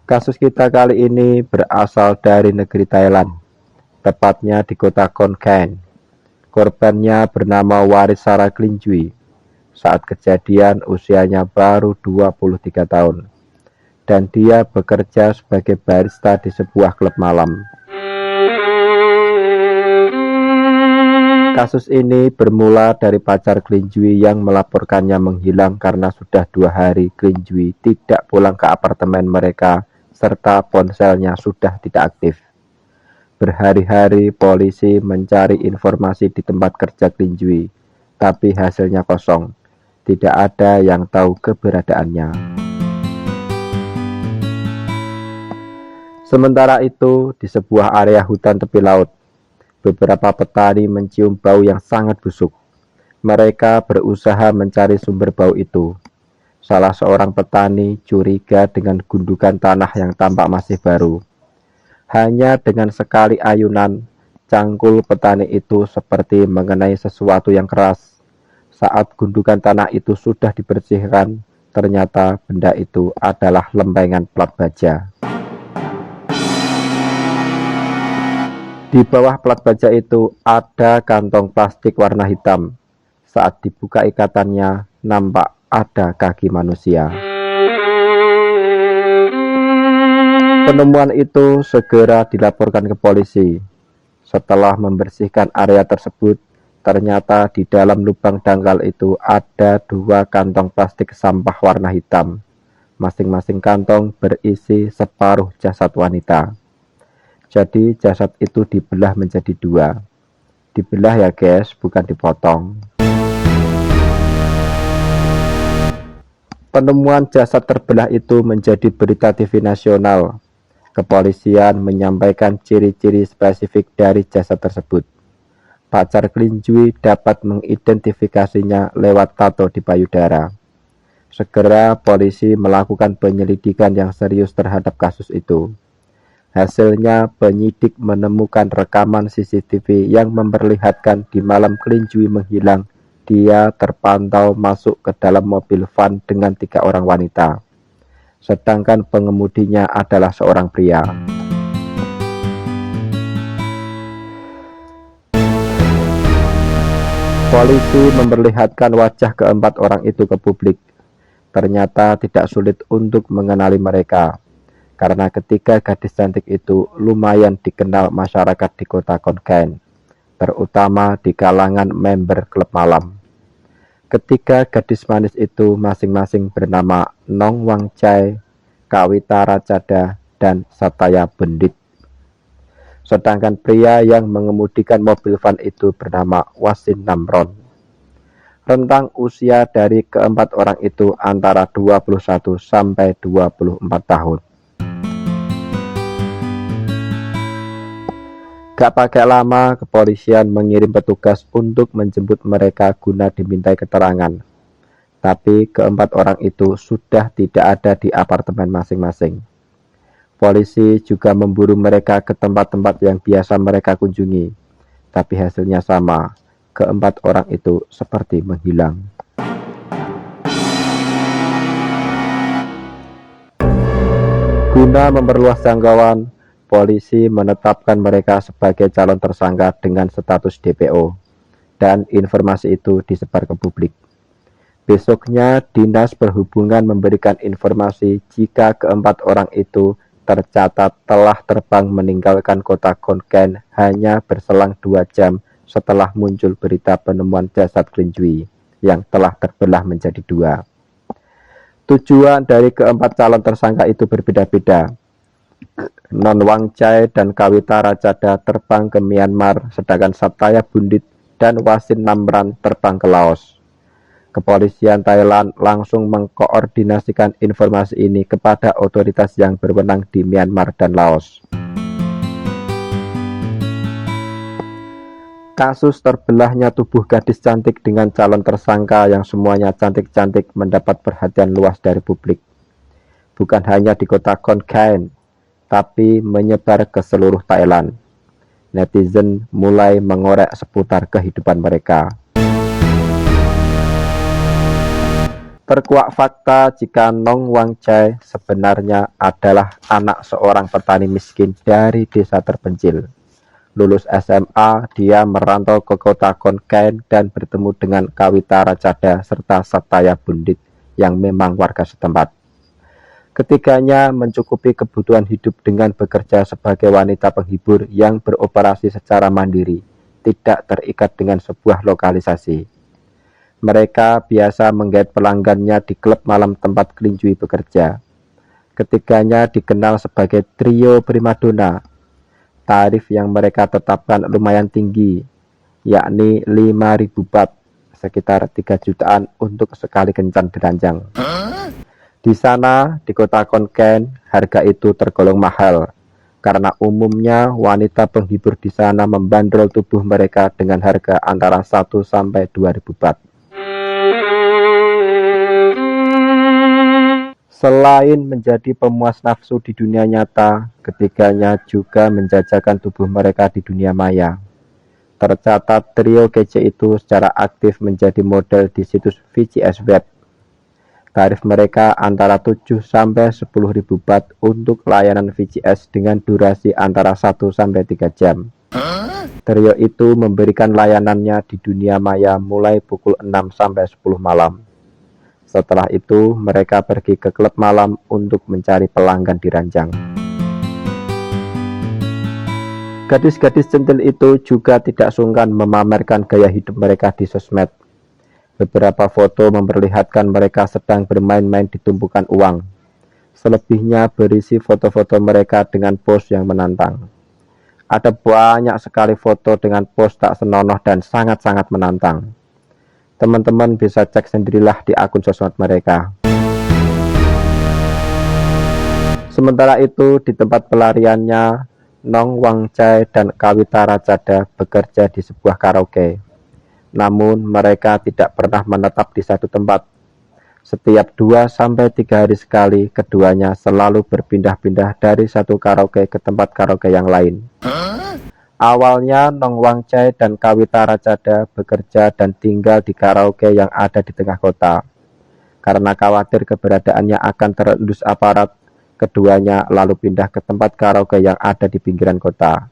Kasus kita kali ini berasal dari negeri Thailand, tepatnya di kota Khon Kaen. Korbannya bernama Waris Sara Klinjui. Saat kejadian usianya baru 23 tahun dan dia bekerja sebagai barista di sebuah klub malam. Kasus ini bermula dari pacar Klinjui yang melaporkannya menghilang karena sudah 2 hari Klinjui tidak pulang ke apartemen mereka serta ponselnya sudah tidak aktif. Berhari-hari polisi mencari informasi di tempat kerja Klinjui, tapi hasilnya kosong. Tidak ada yang tahu keberadaannya. Sementara itu, di sebuah area hutan tepi laut, beberapa petani mencium bau yang sangat busuk. Mereka berusaha mencari sumber bau itu. Salah seorang petani curiga dengan gundukan tanah yang tampak masih baru. Hanya dengan sekali ayunan, cangkul petani itu seperti mengenai sesuatu yang keras. Saat gundukan tanah itu sudah dibersihkan, ternyata benda itu adalah lempengan plat baja. Di bawah plat baja itu ada kantong plastik warna hitam. Saat dibuka ikatannya, nampak ada kaki manusia. Penemuan itu segera dilaporkan ke polisi. Setelah membersihkan area tersebut, ternyata di dalam lubang dangkal itu ada 2 kantong plastik sampah warna hitam. Masing-masing kantong berisi separuh jasad wanita. Jadi jasad itu dibelah menjadi 2. Dibelah ya guys, bukan dipotong. Penemuan jasad terbelah itu menjadi berita TV nasional. Kepolisian menyampaikan ciri-ciri spesifik dari jasad tersebut. Pacar Klinjui dapat mengidentifikasinya lewat tato di payudara. Segera polisi melakukan penyelidikan yang serius terhadap kasus itu. Hasilnya penyidik menemukan rekaman CCTV yang memperlihatkan di malam Klinjui menghilang, dia terpantau masuk ke dalam mobil van dengan 3 orang wanita. Sedangkan pengemudinya adalah seorang pria. Polisi memperlihatkan wajah keempat orang itu ke publik. Ternyata tidak sulit untuk mengenali mereka, karena ketiga gadis cantik itu lumayan dikenal masyarakat di kota Khon Kaen, terutama di kalangan member klub malam. Ketiga gadis manis itu masing-masing bernama Nong Wang Chai, Kawita Racada, dan Sataya Bendit. Sedangkan pria yang mengemudikan mobil van itu bernama Wasin Namron. Rentang usia dari keempat orang itu antara 21 sampai 24 tahun. Gak pakai lama, kepolisian mengirim petugas untuk menjemput mereka guna dimintai keterangan. Tapi keempat orang itu sudah tidak ada di apartemen masing-masing. Polisi juga memburu mereka ke tempat-tempat yang biasa mereka kunjungi, tapi hasilnya sama, keempat orang itu seperti menghilang. Guna memperluas jangkauan, polisi menetapkan mereka sebagai calon tersangka dengan status DPO, dan informasi itu disebar ke publik. Besoknya, Dinas Perhubungan memberikan informasi jika keempat orang itu tercatat telah terbang meninggalkan kota Khon Kaen hanya berselang 2 jam setelah muncul berita penemuan jasad Klinjui yang telah terbelah menjadi 2. Tujuan dari keempat calon tersangka itu berbeda-beda. Non Wang Chai dan Kawita Racada terbang ke Myanmar, sedangkan Sataya Bundit dan Wasin Namran terbang ke Laos. Kepolisian Thailand langsung mengkoordinasikan informasi ini kepada otoritas yang berwenang di Myanmar dan Laos. Kasus terbelahnya tubuh gadis cantik dengan calon tersangka yang semuanya cantik-cantik mendapat perhatian luas dari publik. Bukan hanya di kota Khon Kaen, tapi menyebar ke seluruh Thailand. Netizen mulai mengorek seputar kehidupan mereka. Terkuak fakta jika Nong Wangchai sebenarnya adalah anak seorang petani miskin dari desa terpencil. Lulus SMA, dia merantau ke kota Konken dan bertemu dengan Kawita Racada serta Sataya Bundit yang memang warga setempat. Ketiganya mencukupi kebutuhan hidup dengan bekerja sebagai wanita penghibur yang beroperasi secara mandiri, tidak terikat dengan sebuah lokalisasi. Mereka biasa menggait pelanggannya di klub malam tempat Klinjui bekerja. Ketiganya dikenal sebagai trio primadona. Tarif yang mereka tetapkan lumayan tinggi, yakni 5.000 baht, sekitar 3 jutaan untuk sekali kencan diranjang. Di sana, di kota Konken, harga itu tergolong mahal, karena umumnya wanita penghibur di sana membandrol tubuh mereka dengan harga antara 1 sampai 2.000 baht. Selain menjadi pemuas nafsu di dunia nyata, ketiganya juga menjajakan tubuh mereka di dunia maya. Tercatat trio kece itu secara aktif menjadi model di situs VCS Web. Tarif mereka antara 7 sampai 10.000 baht untuk layanan VCS dengan durasi antara 1 sampai 3 jam. Trio itu memberikan layanannya di dunia maya mulai pukul 6 sampai 10 malam. Setelah itu, mereka pergi ke klub malam untuk mencari pelanggan di ranjang. Gadis-gadis centil itu juga tidak sungkan memamerkan gaya hidup mereka di sosmed. Beberapa foto memperlihatkan mereka sedang bermain-main di tumpukan uang. Selebihnya berisi foto-foto mereka dengan pose yang menantang. Ada banyak sekali foto dengan pose tak senonoh dan sangat-sangat menantang. Teman-teman bisa cek sendirilah di akun sosmed mereka. Sementara itu, di tempat pelariannya, Nong Wangchai dan Kawita Racada bekerja di sebuah karaoke. Namun, mereka tidak pernah menetap di satu tempat. Setiap 2-3 hari sekali, keduanya selalu berpindah-pindah dari satu karaoke ke tempat karaoke yang lain. Awalnya Nong Wangchai dan Kawita Racada bekerja dan tinggal di karaoke yang ada di tengah kota. Karena khawatir keberadaannya akan terendus aparat, keduanya lalu pindah ke tempat karaoke yang ada di pinggiran kota.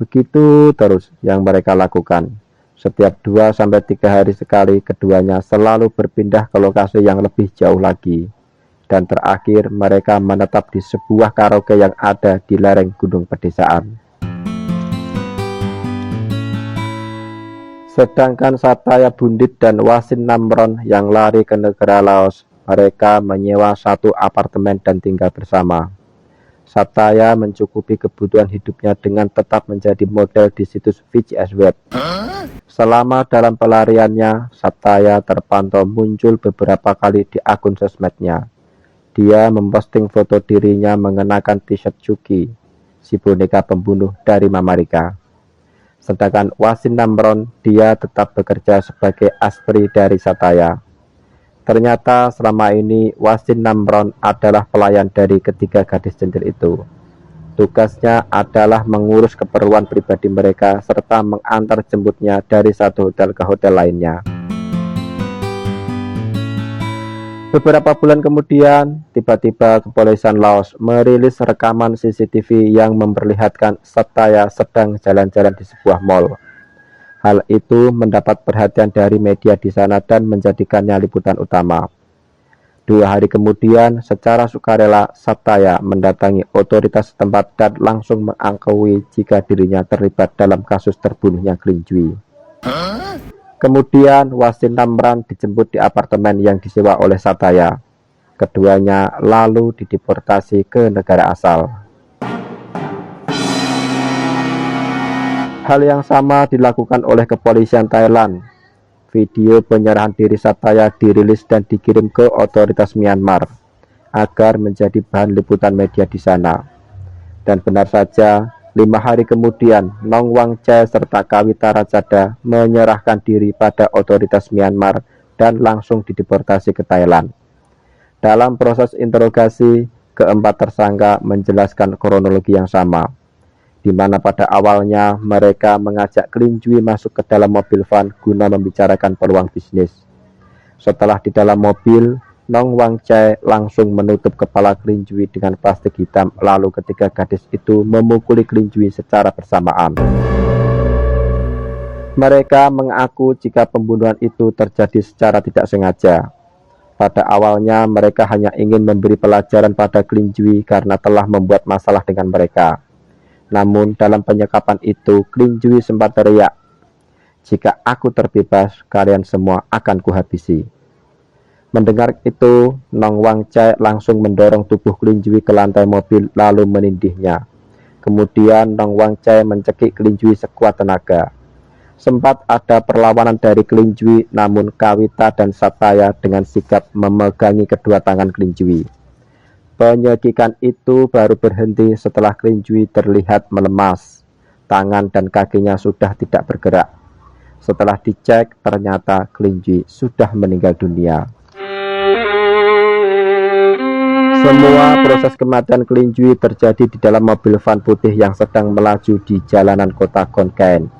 Begitu terus yang mereka lakukan. Setiap 2-3 hari sekali, keduanya selalu berpindah ke lokasi yang lebih jauh lagi. Dan terakhir mereka menetap di sebuah karaoke yang ada di lereng gunung pedesaan. Sedangkan Sataya Bundit dan Wasin Namron yang lari ke negara Laos, mereka menyewa satu apartemen dan tinggal bersama. Sataya mencukupi kebutuhan hidupnya dengan tetap menjadi model di situs VCS Web. Selama dalam pelariannya, Sataya terpantau muncul beberapa kali di akun sosmednya. Dia memposting foto dirinya mengenakan t-shirt Chucky, si boneka pembunuh dari Mama Rika. Sedangkan Wasin Namron, dia tetap bekerja sebagai astri dari Sataya. Ternyata selama ini Wasin Namron adalah pelayan dari ketiga gadis centil itu. Tugasnya adalah mengurus keperluan pribadi mereka serta mengantar jemputnya dari satu hotel ke hotel lainnya. Beberapa bulan kemudian, tiba-tiba kepolisian Laos merilis rekaman CCTV yang memperlihatkan Sataya sedang jalan-jalan di sebuah mal. Hal itu mendapat perhatian dari media di sana dan menjadikannya liputan utama. 2 hari kemudian, secara sukarela, Sataya mendatangi otoritas setempat dan langsung mengakui jika dirinya terlibat dalam kasus terbunuhnya Klinjui. Kemudian Wasin Namron dijemput di apartemen yang disewa oleh Sataya. Keduanya lalu dideportasi ke negara asal. Hal yang sama dilakukan oleh kepolisian Thailand. Video penyerahan diri Sataya dirilis dan dikirim ke otoritas Myanmar agar menjadi bahan liputan media di sana. Dan benar saja, 5 hari kemudian, Nong Wangchai serta Kawita Racada menyerahkan diri pada otoritas Myanmar dan langsung dideportasi ke Thailand. Dalam proses interogasi, keempat tersangka menjelaskan kronologi yang sama, di mana pada awalnya mereka mengajak Klinjui masuk ke dalam mobil van guna membicarakan peluang bisnis. Setelah di dalam mobil, Nong Wang Chai langsung menutup kepala Klinjui dengan plastik hitam. Lalu ketiga gadis itu memukuli Klinjui secara bersamaan. Mereka mengaku jika pembunuhan itu terjadi secara tidak sengaja. Pada awalnya mereka hanya ingin memberi pelajaran pada Klinjui karena telah membuat masalah dengan mereka. Namun dalam penyekapan itu Klinjui sempat teriak, "Jika aku terbebas, kalian semua akan kuhabisi." Mendengar itu, Nong Wang Chai langsung mendorong tubuh Klinjui ke lantai mobil lalu menindihnya. Kemudian Nong Wang Chai mencekik Klinjui sekuat tenaga. Sempat ada perlawanan dari Klinjui, namun Kawita dan Sataya dengan sigap memegangi kedua tangan Klinjui. Penyekikan itu baru berhenti setelah Klinjui terlihat melemas. Tangan dan kakinya sudah tidak bergerak. Setelah dicek, ternyata Klinjui sudah meninggal dunia. Semua proses kematian Klinjui terjadi di dalam mobil van putih yang sedang melaju di jalanan kota Konken.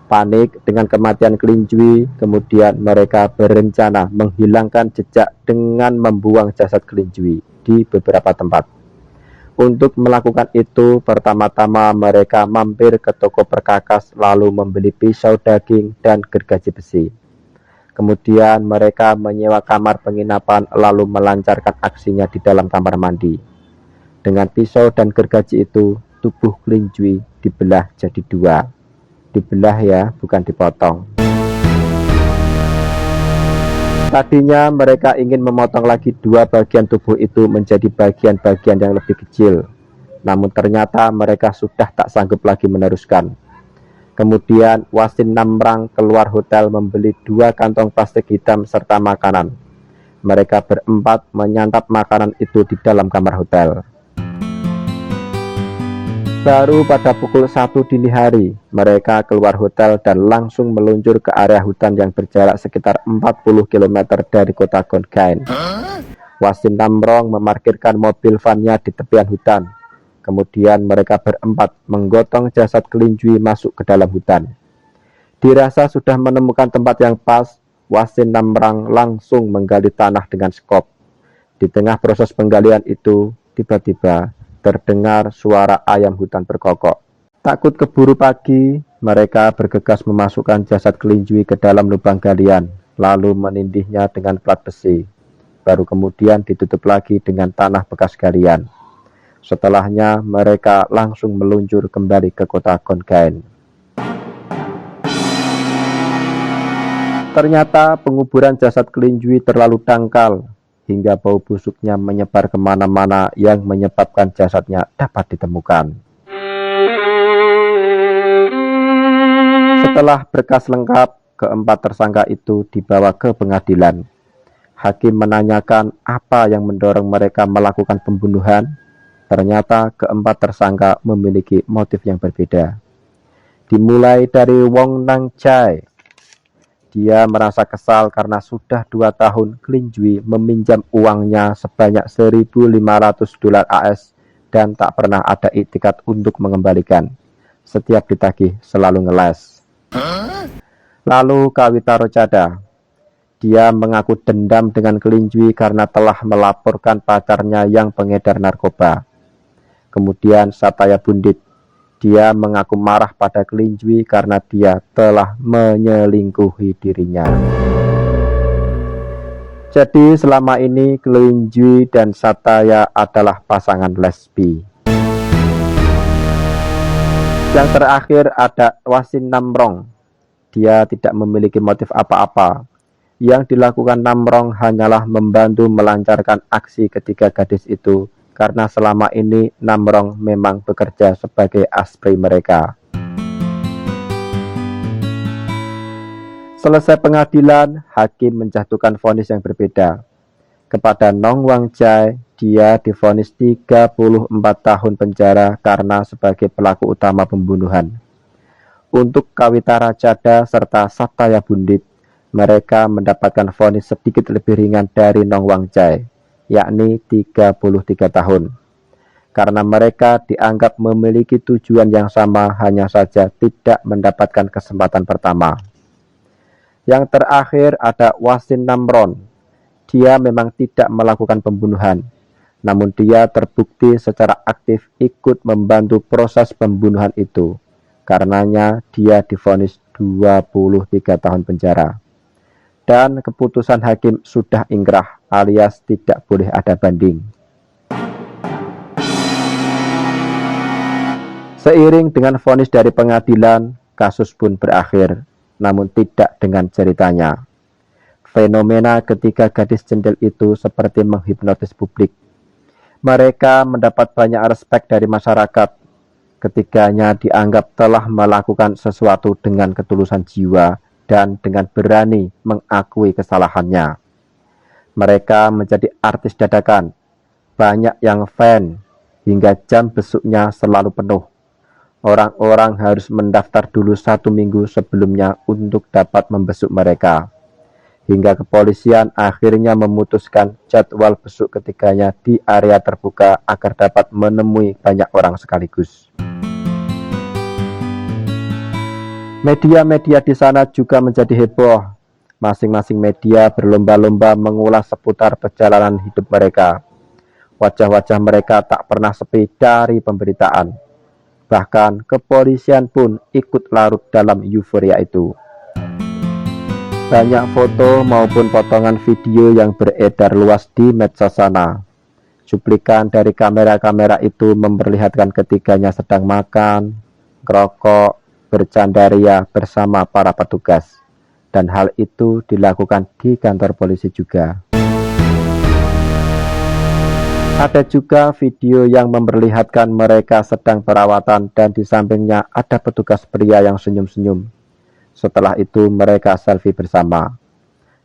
Panik dengan kematian Klinjui, kemudian mereka berencana menghilangkan jejak dengan membuang jasad Klinjui di beberapa tempat. Untuk melakukan itu, pertama-tama mereka mampir ke toko perkakas lalu membeli pisau daging dan gergaji besi. Kemudian mereka menyewa kamar penginapan lalu melancarkan aksinya di dalam kamar mandi. Dengan pisau dan gergaji itu, tubuh Klinjui dibelah jadi dua. Dibelah ya, bukan dipotong. Tadinya mereka ingin memotong lagi dua bagian tubuh itu menjadi bagian-bagian yang lebih kecil. Namun ternyata mereka sudah tak sanggup lagi meneruskan. Kemudian Wasin Namrang keluar hotel membeli 2 kantong plastik hitam serta makanan. Mereka berempat menyantap makanan itu di dalam kamar hotel. Baru pada pukul 1 dini hari, mereka keluar hotel dan langsung meluncur ke area hutan yang berjarak sekitar 40 km dari kota Konken. Wasin Namrong memarkirkan mobil vannya di tepian hutan. Kemudian mereka berempat menggotong jasad Klinjui masuk ke dalam hutan. Dirasa sudah menemukan tempat yang pas, Wasin Namrang langsung menggali tanah dengan skop. Di tengah proses penggalian itu, tiba-tiba terdengar suara ayam hutan berkokok. Takut keburu pagi, mereka bergegas memasukkan jasad Klinjui ke dalam lubang galian, lalu menindihnya dengan plat besi. Baru kemudian ditutup lagi dengan tanah bekas galian. Setelahnya mereka langsung meluncur kembali ke kota Konken. Ternyata penguburan jasad Klinjui terlalu dangkal, hingga bau busuknya menyebar kemana-mana yang menyebabkan jasadnya dapat ditemukan. Setelah berkas lengkap, keempat tersangka itu dibawa ke pengadilan. Hakim menanyakan apa yang mendorong mereka melakukan pembunuhan. Ternyata keempat tersangka memiliki motif yang berbeda. Dimulai dari Wong Nang Chai. Dia merasa kesal karena sudah 2 tahun Klinjui meminjam uangnya sebanyak 1.500 dolar AS dan tak pernah ada iktikat untuk mengembalikan. Setiap ditagih selalu ngeles. Lalu Kawita Rocada. Dia mengaku dendam dengan Klinjui karena telah melaporkan pacarnya yang pengedar narkoba. Kemudian Sataya Bundit. Dia mengaku marah pada Klinjui karena dia telah menyelingkuhi dirinya. Jadi selama ini Klinjui dan Sataya adalah pasangan lesbi. Yang terakhir ada Wasin Namrong. Dia tidak memiliki motif apa-apa. Yang dilakukan Namrong hanyalah membantu melancarkan aksi ketiga gadis itu, karena selama ini Namrong memang bekerja sebagai aspri mereka. Selesai pengadilan, hakim menjatuhkan vonis yang berbeda. Kepada Nong Wang Chai, dia divonis 34 tahun penjara karena sebagai pelaku utama pembunuhan. Untuk Kawita Rocada serta Sataya Bundit, mereka mendapatkan vonis sedikit lebih ringan dari Nong Wang Chai, yakni 33 tahun. Karena mereka dianggap memiliki tujuan yang sama, hanya saja tidak mendapatkan kesempatan pertama. Yang terakhir ada Wasin Namron. Dia memang tidak melakukan pembunuhan, namun dia terbukti secara aktif ikut membantu proses pembunuhan itu. Karenanya dia divonis 23 tahun penjara. Dan keputusan hakim sudah ingkrah alias tidak boleh ada banding. Seiring dengan vonis dari pengadilan, kasus pun berakhir, namun tidak dengan ceritanya. Fenomena ketiga gadis cendil itu seperti menghipnotis publik. Mereka mendapat banyak respek dari masyarakat. Ketiganya dianggap telah melakukan sesuatu dengan ketulusan jiwa dan dengan berani mengakui kesalahannya. Mereka menjadi artis dadakan, banyak yang fan, hingga jam besuknya selalu penuh. Orang-orang harus mendaftar dulu 1 minggu sebelumnya untuk dapat membesuk mereka. Hingga kepolisian akhirnya memutuskan jadwal besuk ketiganya di area terbuka agar dapat menemui banyak orang sekaligus. Media-media di sana juga menjadi heboh. Masing-masing media berlomba-lomba mengulas seputar perjalanan hidup mereka. Wajah-wajah mereka tak pernah sepi dari pemberitaan. Bahkan kepolisian pun ikut larut dalam euforia itu. Banyak foto maupun potongan video yang beredar luas di medsos sana. Cuplikan dari kamera-kamera itu memperlihatkan ketiganya sedang makan, ngerokok, bercandaria bersama para petugas. Dan hal itu dilakukan di kantor polisi juga. Ada juga video yang memperlihatkan mereka sedang perawatan dan di sampingnya ada petugas pria yang senyum-senyum. Setelah itu mereka selfie bersama.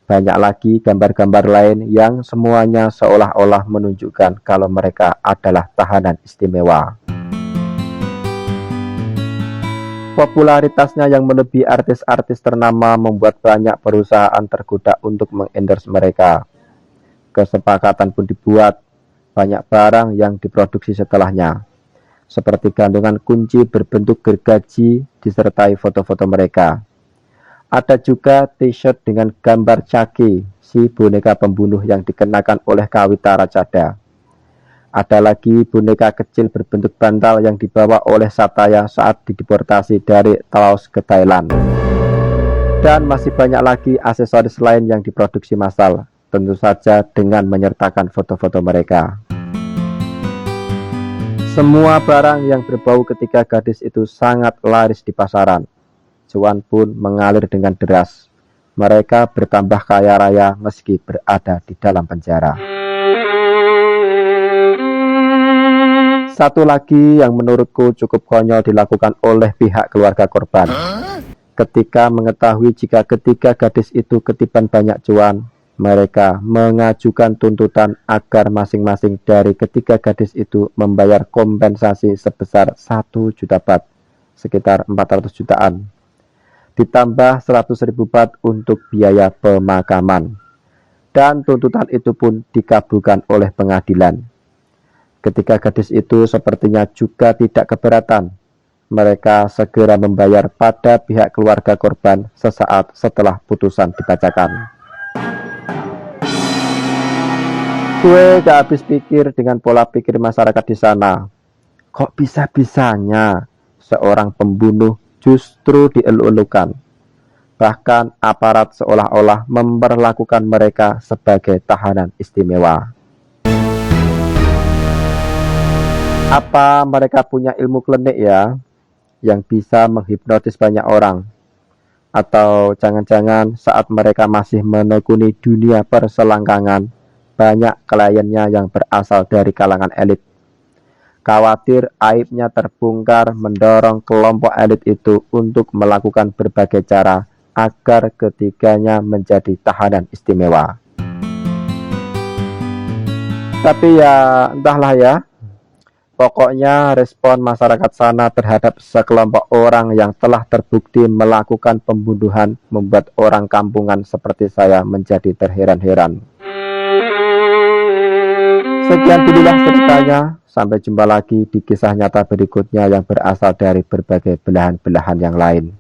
Banyak lagi gambar-gambar lain yang semuanya seolah-olah menunjukkan kalau mereka adalah tahanan istimewa. Popularitasnya yang melebihi artis-artis ternama membuat banyak perusahaan tergoda untuk mengendorse mereka. Kesepakatan pun dibuat, banyak barang yang diproduksi setelahnya, seperti gantungan kunci berbentuk gergaji disertai foto-foto mereka. Ada juga t-shirt dengan gambar Chucky, si boneka pembunuh yang dikenakan oleh Kawita Racada. Ada lagi boneka kecil berbentuk bantal yang dibawa oleh Sataya saat dideportasi dari Laos ke Thailand. Dan masih banyak lagi aksesoris lain yang diproduksi massal, tentu saja dengan menyertakan foto-foto mereka. Semua barang yang berbau ketiga gadis itu sangat laris di pasaran. Cuan pun mengalir dengan deras. Mereka bertambah kaya raya meski berada di dalam penjara. Satu lagi yang menurutku cukup konyol dilakukan oleh pihak keluarga korban. Ketika mengetahui jika ketiga gadis itu ketiban banyak cuan, mereka mengajukan tuntutan agar masing-masing dari ketiga gadis itu membayar kompensasi sebesar 1 juta baht, sekitar 400 jutaan. Ditambah 100.000 baht untuk biaya pemakaman. Dan tuntutan itu pun dikabulkan oleh pengadilan. Ketiga gadis itu sepertinya juga tidak keberatan. Mereka segera membayar pada pihak keluarga korban sesaat setelah putusan dibacakan. Gue gak habis pikir dengan pola pikir masyarakat di sana. Kok bisa-bisanya seorang pembunuh justru dielu-elukan? Bahkan aparat seolah-olah memperlakukan mereka sebagai tahanan istimewa. Apa mereka punya ilmu klinik ya, yang bisa menghipnotis banyak orang? Atau jangan-jangan saat mereka masih menekuni dunia perselangkangan, banyak kliennya yang berasal dari kalangan elit. Khawatir aibnya terbongkar mendorong kelompok elit itu untuk melakukan berbagai cara agar ketiganya menjadi tahanan istimewa. Tapi ya entahlah ya. Pokoknya respon masyarakat sana terhadap sekelompok orang yang telah terbukti melakukan pembunuhan membuat orang kampungan seperti saya menjadi terheran-heran. Sekian dululah ceritanya. Sampai jumpa lagi di kisah nyata berikutnya yang berasal dari berbagai belahan-belahan yang lain.